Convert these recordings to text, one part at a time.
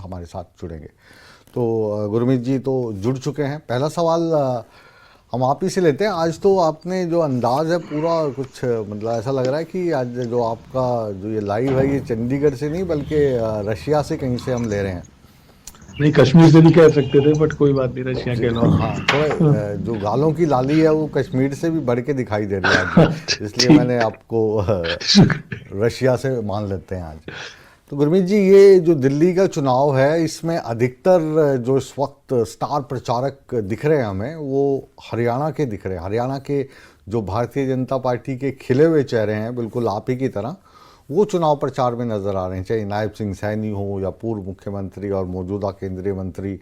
हमारे साथ जुड़ेंगे। तो गुरमीत जी तो जुड़ चुके हैं। पहला सवाल हम आप ही से लेते हैं। आज तो आपने जो अंदाज है पूरा कुछ मतलब ऐसा लग रहा है कि आज जो आपका जो ये लाइव है ये चंडीगढ़ से नहीं बल्कि रशिया से कहीं से हम ले रहे हैं। नहीं, कश्मीर से भी कह सकते थे, बट कोई बात नहीं, रशिया कह लो आप। हाँ, थोड़ा जो गालों की लाली है वो कश्मीर से भी बढ़ के दिखाई दे रही है आज, इसलिए ठीक। मैंने आपको रशिया से मान लेते हैं आज। तो गुरमीत जी, ये जो दिल्ली का चुनाव है इसमें अधिकतर जो इस वक्त स्टार प्रचारक दिख रहे हैं हमें वो हरियाणा के दिख रहे हैं। हरियाणा के जो भारतीय जनता पार्टी के खिले हुए चेहरे हैं बिल्कुल आप ही की तरह, वो चुनाव प्रचार में नजर आ रहे हैं, चाहे नायब सिंह सैनी हो या पूर्व मुख्यमंत्री और मौजूदा केंद्रीय मंत्री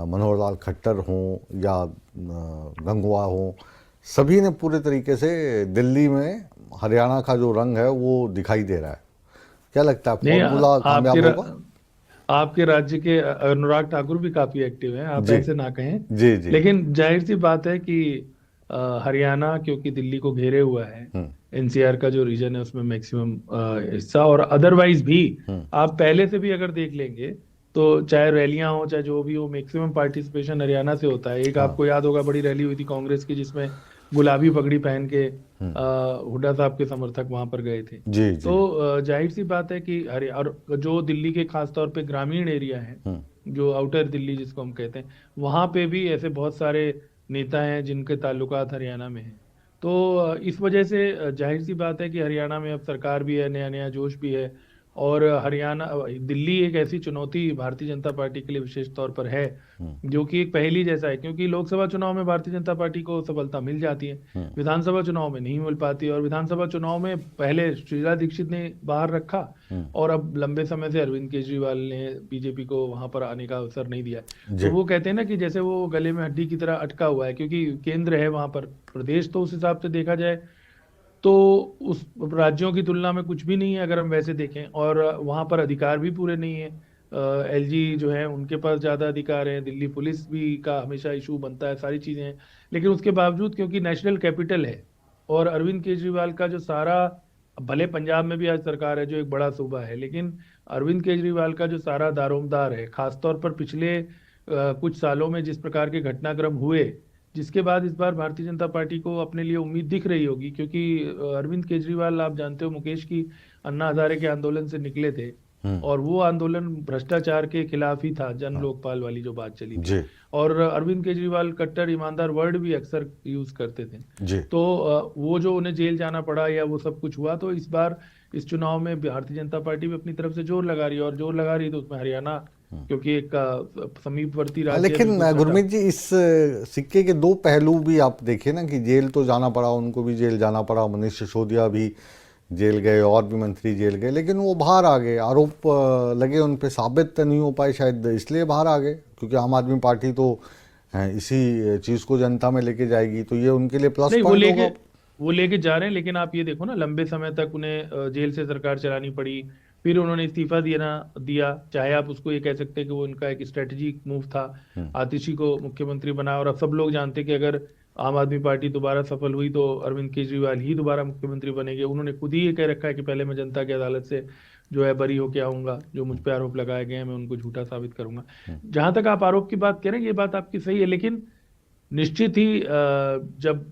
मनोहर लाल खट्टर हों या गंगवा हों। सभी ने पूरे तरीके से दिल्ली में हरियाणा का जो रंग है वो दिखाई दे रहा है। क्या लगता है, नहीं, फॉर्मूला कामयाब होगा? आपके राज्य के अनुराग ठाकुर भी काफी एक्टिव हैं, आप जी ऐसे ना कहें। जी जी। लेकिन जाहिर सी बात है कि हरियाणा क्योंकि दिल्ली को घेरे हुआ है, हम्म एनसीआर का जो रीजन है उसमें मैक्सिमम हिस्सा, और अदरवाइज भी हम्म। आप पहले से भी अगर देख लेंगे तो चाहे रैलियां हो चाहे जो भी हो, मैक्सिमम पार्टिसिपेशन हरियाणा से होता है। एक हाँ। आपको याद होगा बड़ी रैली हुई थी कांग्रेस की जिसमें गुलाबी पगड़ी पहन के हम्म। हुड्डा साहब के समर्थक वहां पर गए थे। जी जी। तो जाहिर सी बात है कि हरि और जो दिल्ली के खास तौर पे ग्रामीण एरिया है, हम्म जो आउटर दिल्ली जिसको हम कहते हैं, वहां पे भी ऐसे बहुत सारे नेता हैं जिनके ताल्लुकात हरियाणा में हैं। तो इस वजह से जाहिर सी बात है कि हरियाणा में अब सरकार भी है, नया नया जोश भी है। और हरियाणा दिल्ली एक ऐसी चुनौती भारतीय जनता पार्टी के लिए विशेष तौर पर है, हम्म जो कि एक पहेली जैसा है, क्योंकि लोकसभा चुनाव में भारतीय जनता पार्टी को सफलता मिल जाती है, हम्म विधानसभा चुनाव में नहीं मिल पाती। और विधानसभा चुनाव में पहले शीला दीक्षित ने बाहर रखा, हम्म। और अब लंबे समय से अरविंद केजरीवाल ने बीजेपी को वहां पर आने का अवसर नहीं दिया है। जी तो वो कहते हैं ना कि जैसे वो गले में हड्डी की तरह अटका हुआ है, क्योंकि केंद्र है वहां पर, प्रदेश तो उस हिसाब से देखा जाए तो उस राज्यों की तुलना में कुछ भी नहीं है अगर हम वैसे देखें, और वहां पर अधिकार भी पूरे नहीं है। एलजी जो है उनके पास ज्यादा अधिकार है, दिल्ली पुलिस भी का हमेशा इशू बनता है, सारी चीजें हैं। लेकिन उसके बावजूद क्योंकि नेशनल कैपिटल है, और अरविंद केजरीवाल का जो सारा, भले पंजाब में भी आज सरकार है जो एक बड़ा सूबा है, लेकिन अरविंद केजरीवाल का जो सारा दारोमदार है, खासतौर पर पिछले कुछ सालों में जिस प्रकार के घटनाक्रम हुए, जिसके बाद इस बार भारतीय जनता पार्टी को अपने लिए उम्मीद दिख रही होगी, क्योंकि अरविंद केजरीवाल आप जानते हो मुकेश की अन्ना हजारे के आंदोलन से निकले थे, हम्म। और वो आंदोलन भ्रष्टाचार के खिलाफ ही था, जन हाँ। लोकपाल वाली जो बात चली थी। जी और अरविंद केजरीवाल कट्टर ईमानदार वर्ड भी अक्सर यूज करते थे। जी। तो वो जो उन्हें जेल जाना पड़ा या वो सब कुछ हुआ, तो इस बार इस चुनाव में भारतीय जनता पार्टी भी अपनी तरफ से जोर लगा रही है, और जोर लगा रही है तो उसमें हरियाणा, क्योंकि एक समीपवर्ती हाँ, राज्य है, लेकिन बिल्कुल सटा। गुरमीत जी इस सिक्के के दो पहलू भी आप देखिए ना कि जेल तो जाना पड़ा, उनको भी जेल जाना पड़ा, मनीष सिसोदिया भी जेल गए और भी मंत्री जेल गए, लेकिन वो बाहर आ गए। आरोप लगे उन पे, साबित नहीं हो पाए शायद इसलिए बाहर आ गए, क्योंकि आम आदमी पार्टी तो इसी चीज़ को जनता में लेके जाएगी, तो ये उनके लिए प्लस नहीं, पॉइंट होगा। वो लेके जा रहे हैं, लेकिन आप ये देखो ना, लंबे समय तक उन्हें जेल से सरकार चलानी पड़ी, फिर उन्होंने इस्तीफा दिया। चाहे आप उसको ये कह सकते हैं कि वो उनका एक स्ट्रेटेजिक मूव था, आतिशी को मुख्यमंत्री बनाया, और अब सब लोग जानते हैं कि अगर आम आदमी पार्टी दोबारा सफल हुई तो अरविंद केजरीवाल ही दोबारा मुख्यमंत्री बनेंगे। उन्होंने खुद ही ये कह रखा है कि पहले मैं जनता की अदालत से जो है बरी होके आऊंगा, जो मुझ पे आरोप लगाए गए हैं मैं उनको झूठा साबित करूंगा। जहां तक आप आरोप की बात करें, ये बात आपकी सही है, लेकिन निश्चित ही जब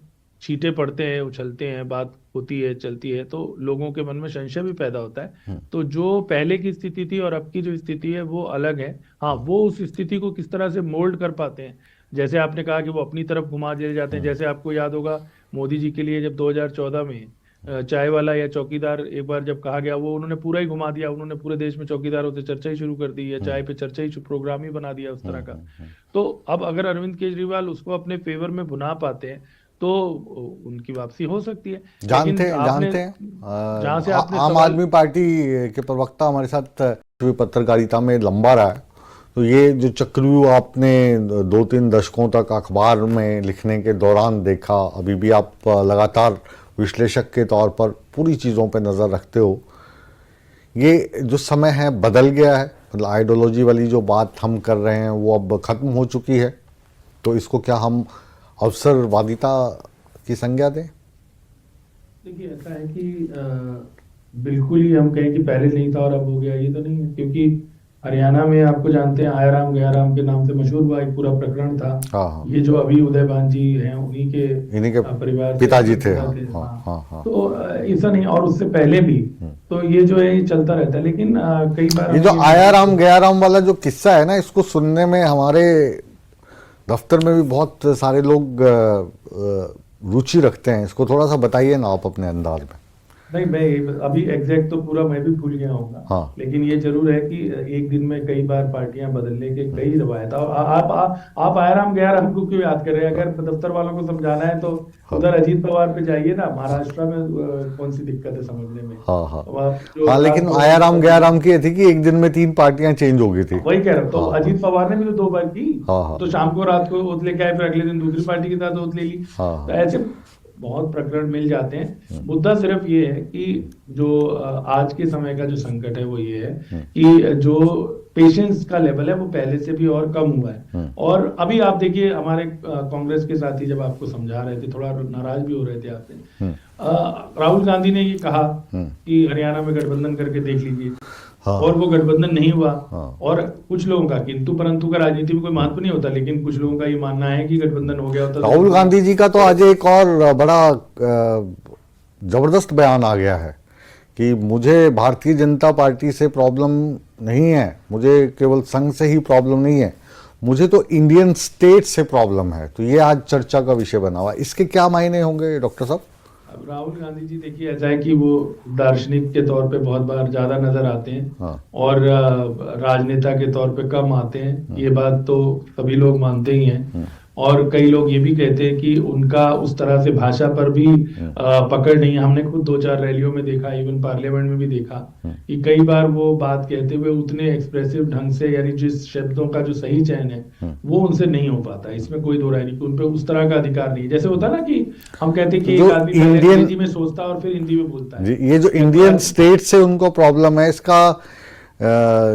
छींटे पड़ते हैं, उछलते हैं, बात होती है, चलती है, तो लोगों के मन में संशय भी पैदा होता है। तो जो पहले की स्थिति थी और अब की जो स्थिति है वो अलग है। हाँ, वो उस स्थिति को किस तरह से मोल्ड कर पाते हैं, जैसे आपने कहा कि वो अपनी तरफ घुमा दिए जाते हैं। जैसे आपको याद होगा मोदी जी के लिए जब 2014 में चाय वाला या चौकीदार एक बार जब कहा गया, वो उन्होंने पूरा ही घुमा दिया, उन्होंने पूरे देश में चौकीदारों से चर्चा ही शुरू कर दी, या चाय पे चर्चा ही प्रोग्राम ही बना दिया उस तरह का। तो अब अगर अरविंद केजरीवाल उसको अपने फेवर में भुना पाते हैं तो उनकी वापसी हो सकती है। जानते लेकिन हैं आपने जानते हैं जहां से आपने आम सवाल, आदमी पार्टी के प्रवक्ता हमारे साथ पत्रकारिता में लंबा रहा है, तो ये जो चक्रव्यूह आपने 2-3 दशकों तक अखबार में लिखने के दौरान देखा, अभी भी आप लगातार विश्लेषक के तौर पर पूरी चीज़ों पर नज़र रखते हो, ये जो समय है बदल गया है। मतलब आइडियोलॉजी वाली जो बात हम कर रहे हैं वो अब ख़त्म हो चुकी है, तो इसको क्या हम अवसरवादिता की संज्ञा दें? देखिए ऐसा है कि बिल्कुल ही हम कहें कि पहले नहीं था और अब हो गया, ये तो नहीं है। क्योंकि हरियाणा में आपको जानते हैं आयाराम गयाराम के नाम से मशहूर हुआ, एक पूरा प्रकरण था। हाँ हाँ, ये जो अभी उदयभान जी हैं उन्हीं के इन्हीं के परिवार से पिताजी थे। पिता हाँ थे। हाँ हाँ। हाँ हाँ। तो ऐसा नहीं, और उससे पहले भी तो ये जो है ये चलता रहता है, लेकिन कई बार ये जो हमें आयाराम गयाराम वाला जो किस्सा है ना, इसको सुनने में हमारे दफ्तर में भी बहुत सारे लोग रुचि रखते हैं। इसको थोड़ा सा बताइए ना आप अपने अंदाज में। नहीं, मैं अभी एग्जैक्ट तो पूरा मैं भी भूल गया हूँ। हाँ। लेकिन ये जरूर है कि एक दिन में कई बार पार्टियां बदलने के कई रवायत। और आप आयाराम गयाराम को क्यों याद कर रहे हैं? अगर दफ्तर वालों को समझाना है तो हाँ। उधर अजीत पवार पे जाइए ना। महाराष्ट्र में कौन सी दिक्कत है समझने में? हाँ हाँ अब आप जो हाँ, लेकिन आपको- आयाराम गयाराम की ये थी कि एक दिन में 3 पार्टियां चेंज हो गई थी। वही कह रहा हूँ। तो हाँ, अजीत पवार ने भी तो 2 बार की। हाँ, हाँ। तो शाम को रात को ओत लेके आए, फिर अगले दिन दूसरी पार्टी के साथ ओत ले ली। हाँ। तो ऐसे बहुत प्रकरण मिल जाते हैं। मुद्दा सिर्फ ये है कि जो आज के समय का जो संकट है वो ये है कि जो पेशेंस का लेवल है वो पहले से भी और कम हुआ है। और अभी आप देखिए, हमारे कांग्रेस के साथी जब आपको समझा रहे थे, थोड़ा नाराज भी हो रहे थे आपसे। राहुल गांधी ने ये कहा कि हरियाणा में गठबंधन करके देख लीजिए। हाँ। और वो गठबंधन नहीं हुआ। हाँ। और कुछ लोगों का किंतु परंतु का राजनीति में कोई महत्व नहीं होता, लेकिन कुछ लोगों का ये मानना है कि गठबंधन हो गया होता तो- राहुल गांधी जी का तो आज एक और बड़ा जबरदस्त बयान आ गया है कि मुझे भारतीय जनता पार्टी से प्रॉब्लम नहीं है, मुझे केवल संघ से ही प्रॉब्लम नहीं है, मुझे तो इंडियन स्टेट से प्रॉब्लम है। तो ये आज चर्चा का विषय बना हुआ। इसके क्या मायने होंगे डॉक्टर साहब? अब राहुल गांधी जी देखिए, ऐसा है कि वो दार्शनिक के तौर पे बहुत बार ज्यादा नजर आते हैं। हाँ। और राजनेता के तौर पे कम आते हैं। ये बात तो सभी लोग मानते ही हैं। और कई लोग ये भी कहते हैं कि उनका उस तरह से भाषा पर भी पकड़ नहीं है। हमने खुद 2-4 रैलियों में देखा, इवन पार्लियामेंट में भी देखा कि कई बार वो बात कहते हुए उतने एक्सप्रेसिव ढंग से, यानी जिस शब्दों का जो सही चयन है वो उनसे नहीं हो पाता। इसमें कोई दो राय नहीं कि उनपे उस तरह का अधिकार नहीं है। जैसे होता है ना कि हम कहते हैं कि जो एक आदमी पहले इंडियन- अंग्रेजी में सोचता है और फिर हिंदी में बोलता है। ये जो इंडियन स्टेट से उनको प्रॉब्लम है, इसका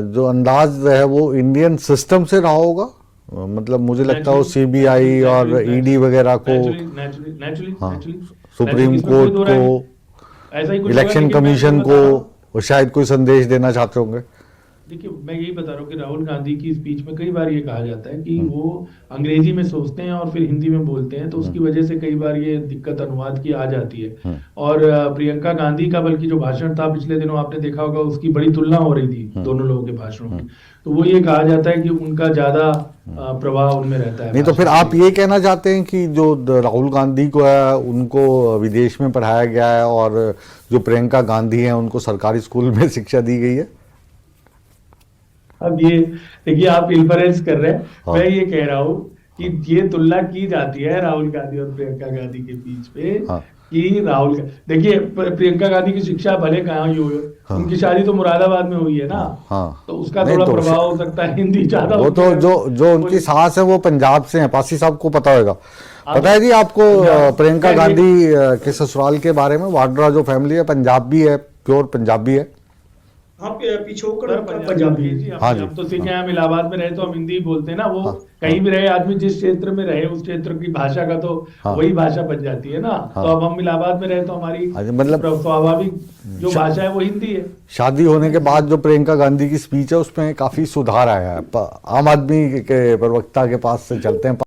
जो अंदाज है वो इंडियन सिस्टम से रहा होगा। मतलब मुझे लगता है वो सीबीआई और ईडी वगैरह को, सुप्रीम कोर्ट को, ऐसा ही कुछ इलेक्शन होगा, लेकिन मैं कमीशन आपको बता रहा हूँ। को वो शायद कोई संदेश देना चाहते होंगे। देखिए, मैं यही बता रहा हूँ कि राहुल गांधी की स्पीच में कई बार ये कहा जाता है कि वो अंग्रेजी में सोचते हैं और फिर हिंदी में बोलते हैं, तो उसकी वजह से कई बार ये दिक्कत अनुवाद की आ जाती है। और प्रियंका गांधी का बल्कि जो भाषण था पिछले दिनों, आपने देखा होगा, उसकी बड़ी तुलना हो रही थी दोनों लोगों के भाषणों की। तो वो ये कहा जाता है कि उनका ज्यादा प्रभाव उनमें रहता है। नहीं तो फिर आप ये कहना चाहते हैं कि जो राहुल गांधी को है उनको विदेश में पढ़ाया गया है और जो प्रियंका गांधी है उनको सरकारी स्कूल में शिक्षा दी गई है? अब ये देखिए, आप इन्फ्रेंस कर रहे हैं। हाँ। मैं ये कह रहा हूँ कि ये तुलना की जाती है राहुल गांधी और प्रियंका गांधी के बीच में। हाँ। कि देखिए, प्रियंका गांधी की शिक्षा भले कहाँ हुई हो, हाँ। उनकी शादी तो मुरादाबाद में हुई है ना। हाँ। तो उसका नहीं थोड़ा तो प्रभाव हो सकता है, हिंदी ज्यादा वो होती तो है। जो उनकी सास है वो पंजाब से है। पासी साहब को पता होगा। पता है जी आपको प्रियंका क्या ये- गांधी के ससुराल के बारे में? वाड्रा जो फैमिली है पंजाबी है, प्योर पंजाबी है। हाँ, पिछोकड़ सर, पंजाबी। हाँ जी। हम तो सीखे हैं, हम इलाहाबाद में रहे तो हम हिंदी ही बोलते हैं ना। वो कहीं भी रहे आदमी, जिस क्षेत्र में रहे उस क्षेत्र की भाषा का तो वही भाषा बन जाती है ना। तो अब हम इलाहाबाद में रहे तो हमारी मतलब स्वाभाविक जो भाषा है वो हिंदी है। शादी होने के बाद जो प्रियंका गांधी की स्पीच है उसमें काफी सुधार आया है। आम आदमी के प्रवक्ता के पास से चलते हैं।